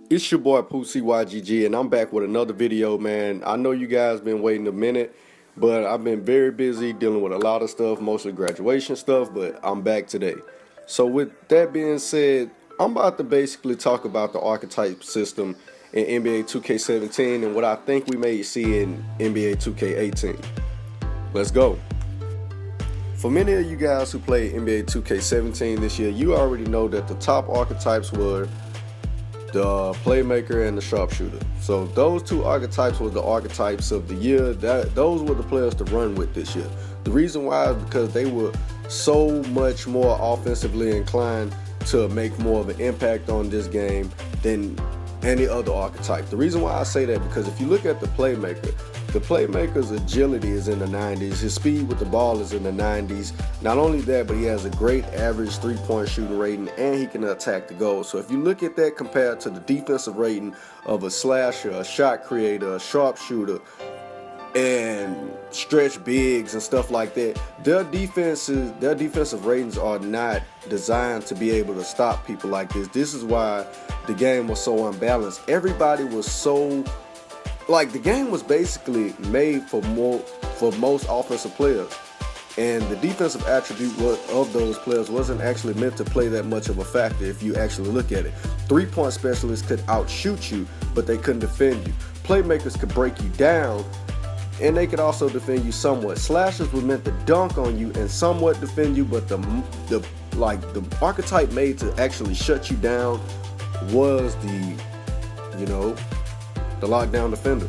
It's your boy Pooh CYGG, and I'm back with another video, man. I know you guys been waiting a minute, but I've been very busy dealing with a lot of stuff, mostly graduation stuff, but I'm back today. So with that being said, I'm about to basically talk about the archetype system in NBA 2K17 and what I think we may see in NBA 2K18. Let's go. For many of you guys who played NBA 2K17 this year, you already know that the top archetypes were the Playmaker and the Sharpshooter. So those two archetypes were the archetypes of the year. Those were the players to run with this year. The reason why is because they were so much more offensively inclined to make more of an impact on this game than any other archetype. The reason why I say that, because if you look at the Playmaker's agility is in the 90s. His speed with the ball is in the 90s. Not only that, but he has a great average three-point shooting rating, and he can attack the goal. So if you look at that compared to the defensive rating of a slasher, a shot creator, a sharpshooter, and stretch bigs and stuff like that, their defensive ratings are not designed to be able to stop people like this. This is why the game was so unbalanced. Everybody was so, like, the game was basically made for most offensive players, and the defensive attribute of those players wasn't actually meant to play that much of a factor. If you actually look at it, three-point specialists could outshoot you, but they couldn't defend you. Playmakers could break you down, and they could also defend you somewhat. Slashers were meant to dunk on you and somewhat defend you, but the archetype made to actually shut you down was the lockdown defender.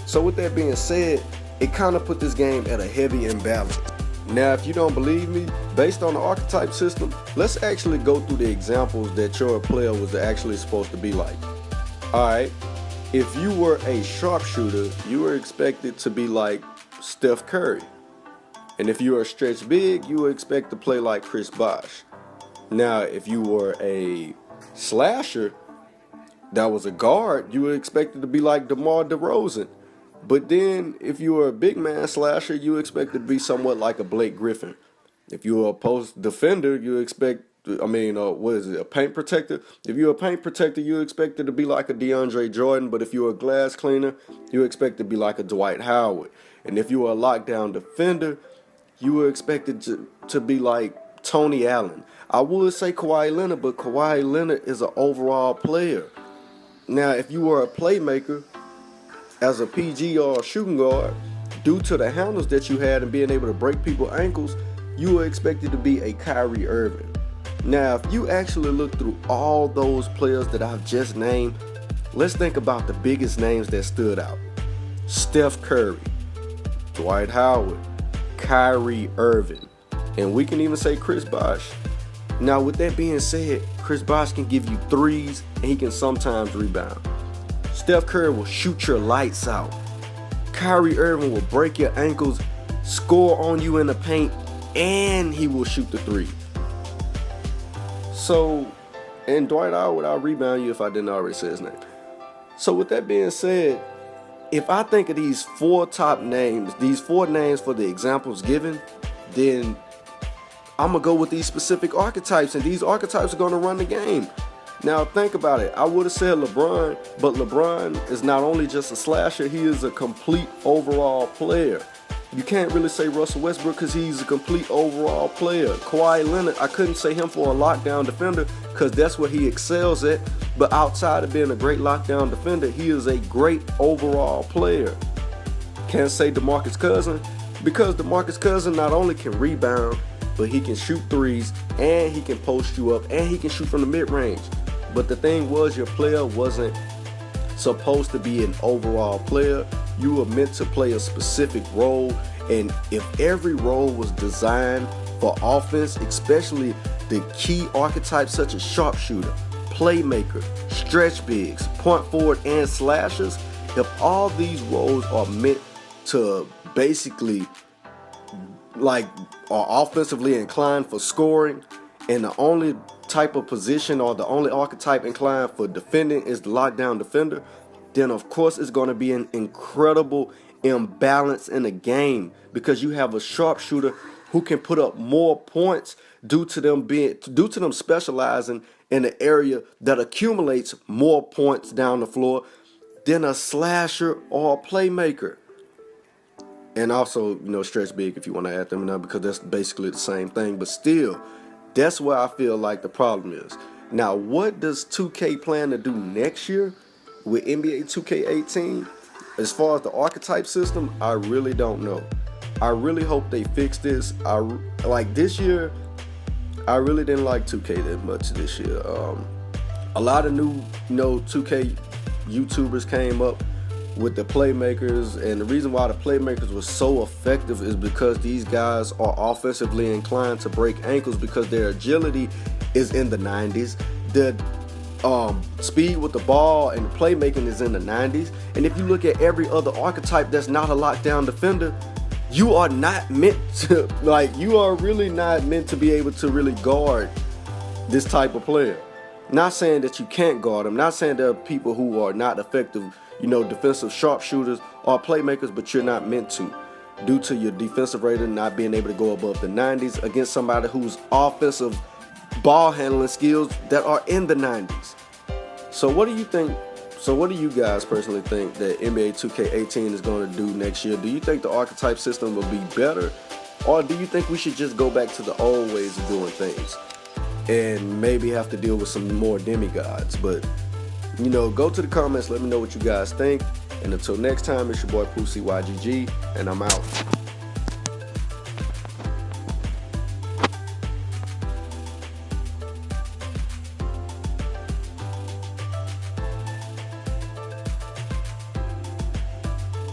So with that being said, it kind of put this game at a heavy imbalance. Now, if you don't believe me, based on the archetype system, let's actually go through the examples that your player was actually supposed to be like. Alright, if you were a sharpshooter, you were expected to be like Steph Curry. And if you were a stretch big, you were expected to play like Chris Bosh. Now, if you were a slasher that was a guard, you were expected to be like DeMar DeRozan. But then, if you were a big man slasher, you were expected to be somewhat like a Blake Griffin. If you were a post defender, you expect, a paint protector? If you're a paint protector, you expected to be like a DeAndre Jordan. But if you're a glass cleaner, you expect to be like a Dwight Howard. And if you were a lockdown defender, you were expected to be like Tony Allen. I would say Kawhi Leonard, but Kawhi Leonard is an overall player. Now, if you were a playmaker as a PG or a shooting guard, due to the handles that you had and being able to break people's ankles, you were expected to be a Kyrie Irving. Now, if you actually look through all those players that I've just named, let's think about the biggest names that stood out. Steph Curry, Dwight Howard, Kyrie Irving, and we can even say Chris Bosh. Now, with that being said, Chris Bosh can give you threes, and he can sometimes rebound. Steph Curry will shoot your lights out. Kyrie Irving will break your ankles, score on you in the paint, and he will shoot the three. So, and Dwight Howard, I'll rebound you if I didn't already say his name. So with that being said, if I think of these four top names, these four names for the examples given, then I'm going to go with these specific archetypes, and these archetypes are going to run the game. Now, think about it. I would have said LeBron, but LeBron is not only just a slasher, he is a complete overall player. You can't really say Russell Westbrook because he's a complete overall player. Kawhi Leonard, I couldn't say him for a lockdown defender because that's what he excels at. But outside of being a great lockdown defender, he is a great overall player. Can't say DeMarcus Cousins because DeMarcus Cousins not only can rebound, but he can shoot threes, and he can post you up, and he can shoot from the mid-range. But the thing was, your player wasn't supposed to be an overall player. You were meant to play a specific role, and if every role was designed for offense, especially the key archetypes such as sharpshooter, playmaker, stretch bigs, point forward, and slashers, if all these roles are meant to basically are offensively inclined for scoring, and the only type of position or the only archetype inclined for defending is the lockdown defender, then of course it's going to be an incredible imbalance in the game, because you have a sharpshooter who can put up more points due to them specializing in an area that accumulates more points down the floor than a slasher or a playmaker. And also, stretch big if you want to add them in, because that's basically the same thing. But still, that's where I feel like the problem is. Now, what does 2K plan to do next year with NBA 2K18? As far as the archetype system, I really don't know. I really hope they fix this. Like this year, I really didn't like 2K that much this year. A lot of new 2K YouTubers came up with the Playmakers, and the reason why the Playmakers was so effective is because these guys are offensively inclined to break ankles, because their agility is in the 90s. The speed with the ball and playmaking is in the 90s. And if you look at every other archetype that's not a lockdown defender, you are not meant to, you are really not meant to be able to really guard this type of player. Not saying that you can't guard them, not saying there are people who are not effective, defensive sharpshooters or playmakers, but you're not meant to, due to your defensive rating not being able to go above the 90s against somebody whose offensive ball handling skills that are in the 90s. So what do you think? So what do you guys personally think that NBA 2K18 is going to do next year? Do you think the archetype system will be better, or do you think we should just go back to the old ways of doing things and maybe have to deal with some more demigods? But go to the comments, let me know what you guys think. And until next time, it's your boy Poosie YGG, and I'm out.